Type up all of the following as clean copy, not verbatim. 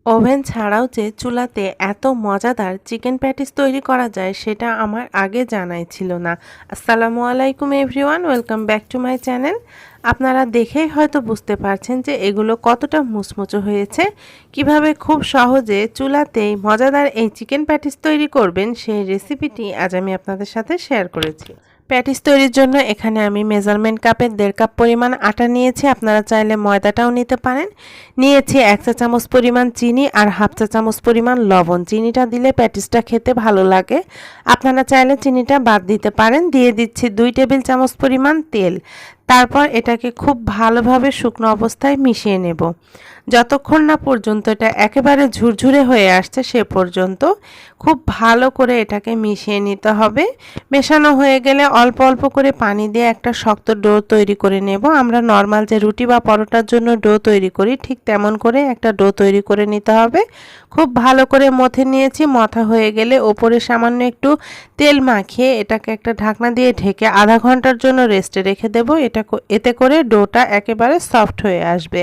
Oven ছাড়াও যে চুলাতে এত মজাদার চিকেন প্যাটিস তৈরি করা যায় সেটা আমার আগে জানাই ছিল না। আসসালামু আলাইকুম everyone, welcome back to my channel. আপনারা দেখেই হয়তো বুঝতে পারছেন যে এগুলো কতটা মুচমুচো হয়েছে। কিভাবে খুব সহজে চুলাতেই মজাদার এই চিকেন প্যাটিস তৈরি করবেন সেই রেসিপিটি আজ আমি আপনাদের সাথে শেয়ার করেছি। প্যাটিস তৈরির জন্য এখানে আমি মেজারমেন্ট কাপের 1.5 কাপ পরিমাণ আটা নিয়েছি। আপনারা চাইলে ময়দাটাও নিতে পারেন। নিয়েছি 1 চা চামচ পরিমাণ চিনি আর 1/2 চা চামচ পরিমাণ লবণ। চিনিটা দিলে প্যাটিসটা খেতে ভালো লাগে, আপনারা চাইলে চিনিটা বাদ দিতে পারেন। দিয়ে দিচ্ছি 2 টেবিল চামচ পরিমাণ তেল। তারপর এটাকে খুব ভালোভাবে শুকনো অবস্থায় মিশিয়ে নেব যতক্ষণ না পর্যন্ত এটা একেবারে ঝুরঝুরে হয়ে আসছে সে পর্যন্ত খুব ভালো করে এটাকে মিশিয়ে নিতে হবে। মেশানো হয়ে গেলে অল্প অল্প করে পানি দিয়ে একটা শক্ত ডো তৈরি করে নেব। আমরা নর্মাল যে রুটি বা পরোটার জন্য ডো তৈরি করি ঠিক তেমন করে একটা ডো তৈরি করে নিতে হবে। খুব ভালো করে মথে নিয়েছি। মথা হয়ে গেলে ওপরে সামান্য একটু তেল মাখিয়ে এটাকে একটা ঢাকনা দিয়ে ঢেকে আধা ঘন্টার জন্য রেস্টে রেখে দেব। এতে করে ডোটা একেবারে সফট হয়ে আসবে।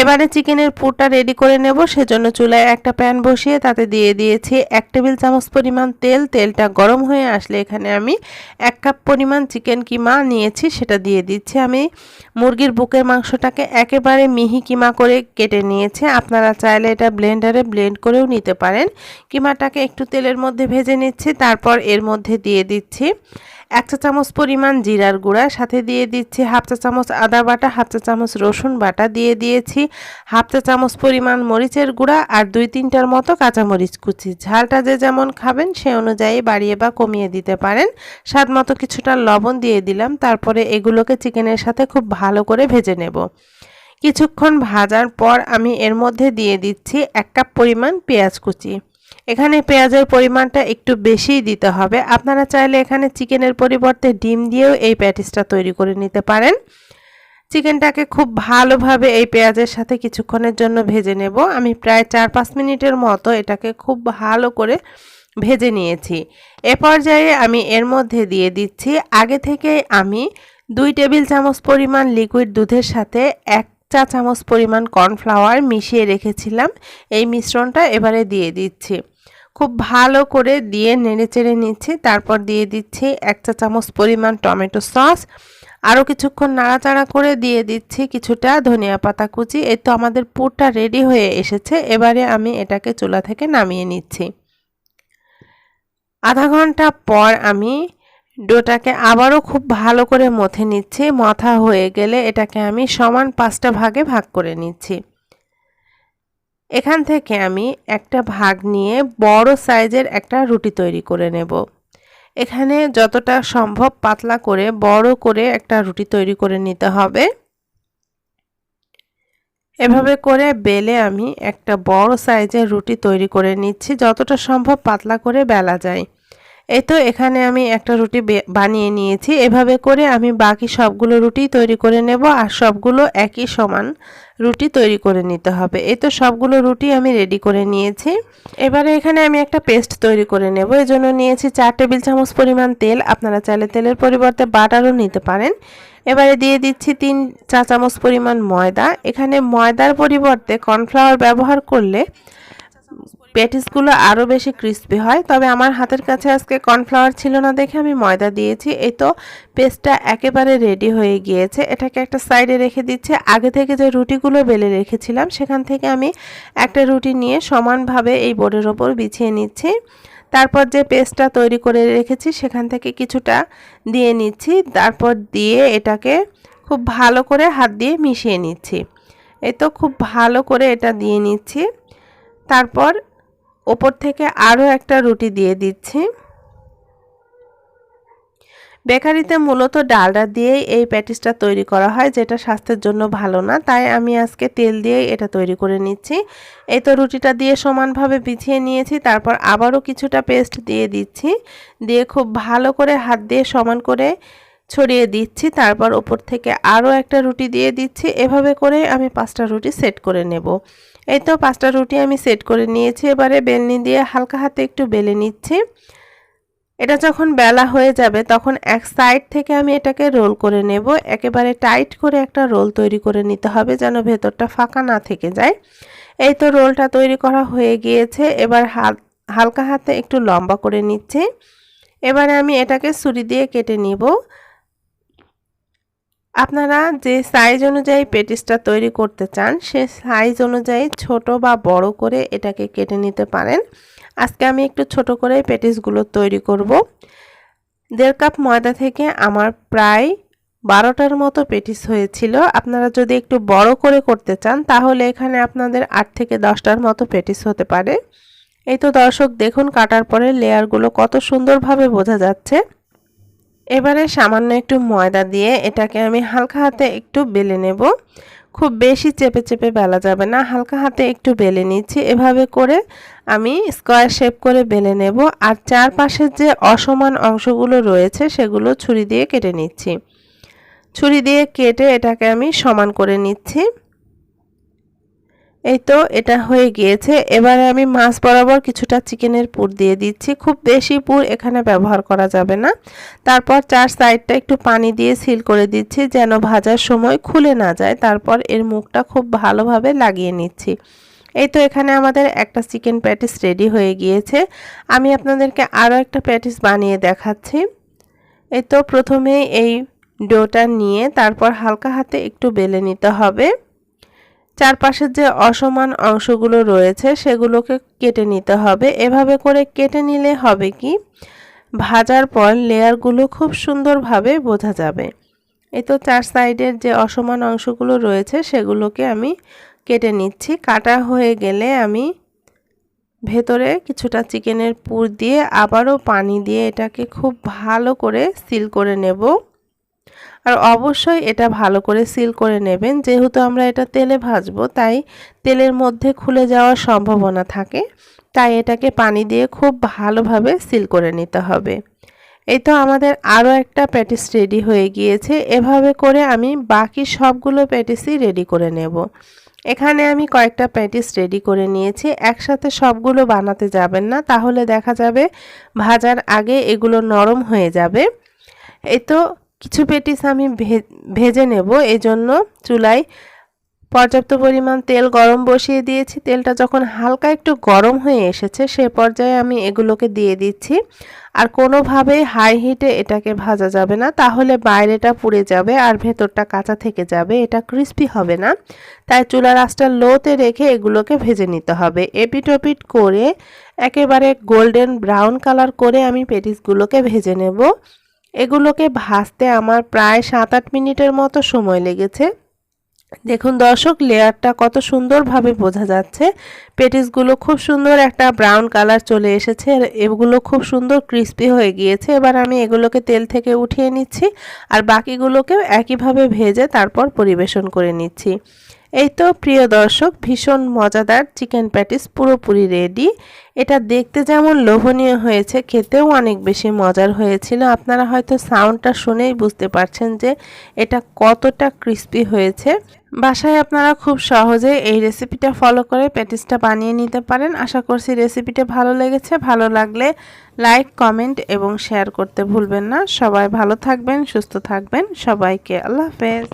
এবারে চিকেনের পুরটা রেডি করে নেব। সেজন্য চুলায় একটা প্যান বসিয়ে তাতে দিয়ে দিয়েছি 1 টেবিল চামচ পরিমাণ তেল। তেলটা গরম হয়ে আসলে এখানে আমি 1 কাপ পরিমাণ চিকেন কিমা নিয়েছি, সেটা দিয়ে দিচ্ছি। আমি মুরগির বুকের মাংসটাকে একেবারে মিহি কিমা করে কেটে নিয়েছি। আপনারা চাইলে এটা ব্লেন্ডারে ব্লেন্ড করেও নিতে পারেন। কিমাটাকে একটু তেলের মধ্যে ভেজে নিচ্ছি। তারপর এর মধ্যে দিয়ে দিচ্ছি 1 চা চামচ পরিমাণ জিরার গুঁড়া, সাথে দিয়ে দিচ্ছি 1/2 চা চামচ আদা বাটা, 1/2 চা চামচ রসুন বাটা, দিয়ে দিয়েছি 1/2 চা চামচ পরিমাণ মরিচের গুঁড়া আর 2-3টার মতো কাঁচামরিচ কুচি। ঝালটা যে যেমন খাবেন সে অনুযায়ী বাড়িয়ে বা কমিয়ে দিতে পারেন। স্বাদ মতো কিছুটা লবণ দিয়ে দিলাম। তারপরে এগুলোকে চিকেনের সাথে খুব ভালো করে ভেজে নেব। কিছুক্ষণ ভাজার পর আমি এর মধ্যে দিয়ে দিচ্ছি 1 কাপ পরিমাণ পেঁয়াজ কুচি। এখানে পেঁয়াজের পরিমাণটা একটু বেশিই দিতে হবে। আপনারা চাইলে এখানে চিকেনের পরিবর্তে ডিম দিয়েও এই প্যাটিসটা তৈরি করে নিতে পারেন। চিকেনটাকে খুব ভালোভাবে এই পেঁয়াজের সাথে কিছুক্ষণের জন্য ভেজে নেব। আমি প্রায় 4-5 মিনিটের মতো এটাকে খুব ভালো করে ভেজে নিয়েছি। এ পর্যায়ে আমি এর মধ্যে দিয়ে দিচ্ছি আগে থেকে আমি 2 টেবিল চামচ পরিমাণ লিকুইড দুধের সাথে 1 চা চামচ পরিমাণ কর্নফ্লাওয়ার মিশিয়ে রেখেছিলাম। এই মিশ্রণটা এবারে দিয়ে দিচ্ছি। খুব ভালো করে দিয়ে নেড়েচেড়ে নিচ্ছি। তারপর দিয়ে দিচ্ছি 1 চা চামচ পরিমাণ টমেটো সস। আরও কিছুক্ষণ নাড়াচাড়া করে দিয়ে দিচ্ছি কিছুটা ধনিয়া পাতা কুচি। এই তো আমাদের পুরটা রেডি হয়ে এসেছে। এবারে আমি এটাকে চুলা থেকে নামিয়ে নিচ্ছি। আধা ঘন্টা পর আমি ডোটাকে আবারও খুব ভালো করে মথে নিচ্ছি। মথা হয়ে গেলে এটাকে আমি সমান 5টা ভাগে ভাগ করে নিচ্ছি। এখান থেকে আমি একটা ভাগ নিয়ে বড় সাইজের একটা রুটি তৈরি করে নেব। এখানে যতটা সম্ভব পাতলা করে বড় করে একটা রুটি তৈরি করে নিতে হবে। এভাবে করে বেলে আমি একটা বড় সাইজের রুটি তৈরি করে নিচ্ছি, যতটা সম্ভব পাতলা করে বেলা যায়। এই তো এখানে আমি একটা রুটি বানিয়ে নিয়েছি। এভাবে করে আমি বাকি সবগুলো রুটি তৈরি করে নেব আর সবগুলো একই সমান রুটি তৈরি করে নিতে হবে। এই তো সবগুলো রুটি আমি রেডি করে নিয়েছি। এবারে এখানে আমি একটা পেস্ট তৈরি করে নেব। এজন্য নিয়েছি 4 টেবিল চামচ পরিমাণ তেল। আপনারা চাইলে তেলের পরিবর্তে বাটারও নিতে পারেন। এবারে দিয়ে দিচ্ছি 3 চা চামচ পরিমাণ ময়দা। এখানে ময়দার পরিবর্তে কর্নফ্লাওয়ার ব্যবহার করলে প্যাটিসগুলো আরও বেশি ক্রিস্পি হয়, তবে আমার হাতের কাছে আজকে কর্নফ্লাওয়ার ছিল না দেখে আমি ময়দা দিয়েছি। এই তো পেস্টটা একেবারে রেডি হয়ে গিয়েছে। এটাকে একটা সাইডে রেখে দিচ্ছি। আগে থেকে যে রুটিগুলো বেলে রেখেছিলাম সেখান থেকে আমি একটা রুটি নিয়ে সমানভাবে এই বোর্ডের ওপর বিছিয়ে নিচ্ছি। তারপর যে পেস্টটা তৈরি করে রেখেছি সেখান থেকে কিছুটা দিয়ে নিচ্ছি। তারপর দিয়ে এটাকে খুব ভালো করে হাত দিয়ে মিশিয়ে নিচ্ছি। এই তো খুব ভালো করে এটা দিয়ে নিচ্ছি। তারপর ওপর থেকে আরও একটা রুটি দিয়ে দিচ্ছি। বেকারিতে মূলত ডালডা দিয়েই এই প্যাটিসটা তৈরি করা হয়, যেটা স্বাস্থ্যের জন্য ভালো না, তাই আমি আজকে তেল দিয়েই এটা তৈরি করে নিচ্ছি। এই তো রুটিটা দিয়ে সমানভাবে বিছিয়ে নিয়েছি। তারপর আবারও কিছুটা পেস্ট দিয়ে দিচ্ছি। দিয়ে খুব ভালো করে হাত দিয়ে সমান করে ছড়িয়ে দিচ্ছি। তারপর ওপর থেকে আরও একটা রুটি দিয়ে দিচ্ছি। এভাবে করে আমি 5টা রুটি সেট করে নেব। এই তো 5টা রুটি আমি সেট করে নিয়েছি। এবারে বেলনি দিয়ে হালকা হাতে একটু বেলে নিচ্ছি। এটা যখন বেলা হয়ে যাবে তখন এক সাইড থেকে আমি এটাকে রোল করে নেব। একেবারে টাইট করে একটা রোল তৈরি করে নিতে হবে যেন ভেতরটা ফাঁকা না থেকে যায়। এই তো রোলটা তৈরি করা হয়ে গিয়েছে। এবার হালকা হাতে একটু লম্বা করে নিচ্ছি। এবারে আমি এটাকে ছুরি দিয়ে কেটে নিব। আপনারা যে সাইজ অনুযায়ী প্যাটিসটা তৈরি করতে চান সে সাইজ অনুযায়ী ছোট বা বড় করে এটাকে কেটে নিতে পারেন। আজকে আমি একটু ছোট করে প্যাটিসগুলো তৈরি করব। 1.5 কাপ ময়দা থেকে আমার প্রায় 12টার মতো প্যাটিস হয়েছিল। আপনারা যদি একটু বড় করে করতে চান তাহলে এখানে আপনাদের 8 থেকে 10টার মতো প্যাটিস হতে পারে। এই তো দর্শক দেখুন কাটার পরে লেয়ারগুলো কত সুন্দরভাবে বোঝা যাচ্ছে। এবারে সামান্য একটু ময়দা দিয়ে এটাকে আমি হালকা হাতে একটু বেলে নেব। খুব বেশি চেপে চেপে বেলা যাবে না, হালকা হাতে একটু বেলে নিচ্ছি। এভাবে করে আমি স্কয়ার শেপ করে বেলে নেব। আর চারপাশের যে অসমান অংশগুলো রয়েছে সেগুলো ছুরি দিয়ে কেটে নিচ্ছি। ছুরি দিয়ে কেটে এটাকে আমি সমান করে নিচ্ছি। এই তো এটা হয়ে গিয়েছে। এবারে আমি মাছ বরাবর কিছুটা চিকেনের পুর দিয়ে দিচ্ছি। খুব বেশি পুর এখানে ব্যবহার করা যাবে না। তারপর চার সাইডটা একটু পানি দিয়ে সিল করে দিচ্ছি যেন ভাজার সময় খুলে না যায়। তারপর এর মুখটা খুব ভালোভাবে লাগিয়ে নিচ্ছি। এই তো এখানে আমাদের একটা চিকেন প্যাটিস রেডি হয়ে গিয়েছে। আমি আপনাদেরকে আরও একটা প্যাটিস বানিয়ে দেখাচ্ছি। এই তো প্রথমে এই ডোটা নিয়ে তারপর হালকা হাতে একটু বেলে নিতে হবে। চারপাশের যে অসমান অংশগুলো রয়েছে সেগুলোকে কেটে নিতে হবে। এভাবে করে কেটে নিলে হবে কি ভাজার পর লেয়ারগুলো খুব সুন্দরভাবে বোঝা যাবে। এই তো চার সাইডের যে অসমান অংশগুলো রয়েছে সেগুলোকে আমি কেটে নিচ্ছি। কাটা হয়ে গেলে আমি ভেতরে কিছুটা চিকেনের পুর দিয়ে আবারও পানি দিয়ে এটাকে খুব ভালো করে সিল করে নেব। আর অবশ্যই এটা ভালো করে সিল করে নেবেন, যেহেতু আমরা এটা তেলে ভাজবো তাই তেলের মধ্যে খুলে যাওয়ার সম্ভাবনা থাকে, তাই এটাকে পানি দিয়ে খুব ভালোভাবে সিল করে নিতে হবে। এই তো আমাদের আরও একটা প্যাটিস রেডি হয়ে গিয়েছে। এভাবে করে আমি বাকি সবগুলো প্যাটিসই রেডি করে নেব। এখানে আমি কয়েকটা প্যাটিস রেডি করে নিয়েছি। একসাথে সবগুলো বানাতে যাবেন না, তাহলে দেখা যাবে ভাজার আগে এগুলো নরম হয়ে যাবে। এই তো কিছু প্যাটিস আমি ভেজে নেব, এজন্য চুলায় পর্যাপ্ত পরিমাণ তেল গরম বসিয়ে দিয়েছি। তেলটা যখন হালকা একটু গরম হয়ে এসেছে সে পর্যায়ে আমি এগুলোকে দিয়ে দিচ্ছি। আর কোনোভাবেই হাই হিটে এটাকে ভাজা যাবে না, তাহলে বাইরেটা পুড়ে যাবে আর ভেতরটা কাঁচা থেকে যাবে, এটা ক্রিস্পি হবে না। তাই চুলার আঁচটা লোতে রেখে এগুলোকে ভেজে নিতে হবে। এপিট ওপিট করে একেবারে গোল্ডেন ব্রাউন কালার করে আমি প্যাটিসগুলোকে ভেজে নেব। এগুলোকে ভাজতে আমার প্রায় 7-8 মিনিটের মতো সময় লেগেছে। দেখুন দর্শক লেয়ারটা কত সুন্দরভাবে বোঝা যাচ্ছে। প্যাটিসগুলো খুব সুন্দর একটা ব্রাউন কালার চলে এসেছে, এগুলো খুব সুন্দর ক্রিস্পি হয়ে গিয়েছে। এবার আমি এগুলোকে তেল থেকে উঠিয়ে নিচ্ছি আর বাকিগুলোকেও একইভাবে ভেজে তারপর পরিবেশন করে নিচ্ছি। এই তো প্রিয় দর্শক ভীষণ মজাদার চিকেন প্যাটিস পুরোপুরি রেডি। এটা দেখতে যেমন লোভনীয় হয়েছে, খেতেও অনেক বেশি মজার হয়েছিল। আপনারা হয়তো সাউন্ডটা শুনেই বুঝতে পারছেন যে এটা কতটা ক্রিস্পি হয়েছে। বাসায় আপনারা খুব সহজে এই রেসিপিটা ফলো করে প্যাটিসটা বানিয়ে নিতে পারেন। আশা করছি রেসিপিটা ভালো লেগেছে। ভালো লাগলে লাইক, কমেন্ট এবং শেয়ার করতে ভুলবেন না। সবাই ভালো থাকবেন, সুস্থ থাকবেন। সবাইকে আল্লাহ হাফেজ।